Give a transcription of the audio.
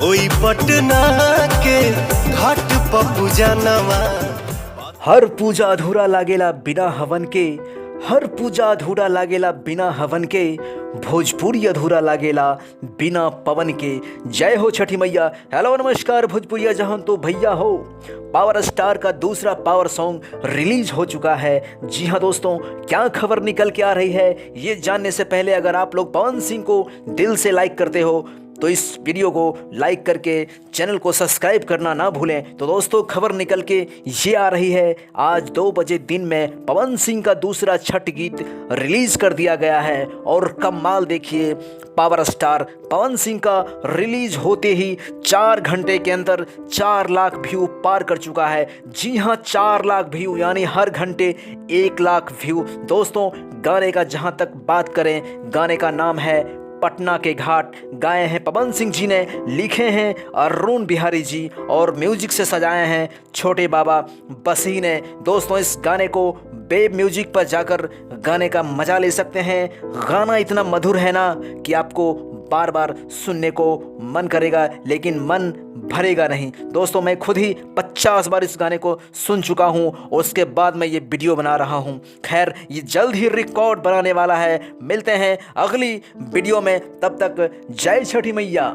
ओई पटना के घाट पर पूजा नवा। हर पूजा अधूरा लागेला बिना हवन के, हर पूजा अधूरा लागेला बिना हवन के, भोजपुरी अधूरा लागेला बिना पवन के। जय हो छठी मैया। हेलो नमस्कार भोजपुरिया जहां तो भैया हो। पावर स्टार का दूसरा पावर सॉन्ग रिलीज हो चुका है। जी हाँ दोस्तों, क्या खबर निकल के आ रही है ये जानने से पहले अगर आप लोग पवन सिंह को दिल से लाइक करते हो तो इस वीडियो को लाइक करके चैनल को सब्सक्राइब करना ना भूलें। तो दोस्तों खबर निकल के ये आ रही है, आज 2 बजे दिन में पवन सिंह का दूसरा छठ गीत रिलीज कर दिया गया है। और कमाल देखिए, पावर स्टार पवन सिंह का रिलीज होते ही 4 घंटे के अंदर 4 लाख व्यू पार कर चुका है। जी हाँ, 4 लाख व्यू, यानी हर घंटे 1 लाख व्यू। दोस्तों गाने का जहाँ तक बात करें, गाने का नाम है पटना के घाट। गाए हैं पवन सिंह जी ने, लिखे हैं अरुण बिहारी जी और म्यूजिक से सजाए हैं छोटे बाबा बसी ने। दोस्तों इस गाने को बेब म्यूजिक पर जाकर गाने का मजा ले सकते हैं। गाना इतना मधुर है ना कि आपको बार बार सुनने को मन करेगा, लेकिन मन भरेगा नहीं। दोस्तों मैं खुद ही 50 बार इस गाने को सुन चुका हूं और उसके बाद मैं ये वीडियो बना रहा हूं। खैर ये जल्द ही रिकॉर्ड बनाने वाला है। मिलते हैं अगली वीडियो में, तब तक जय छठी मैया।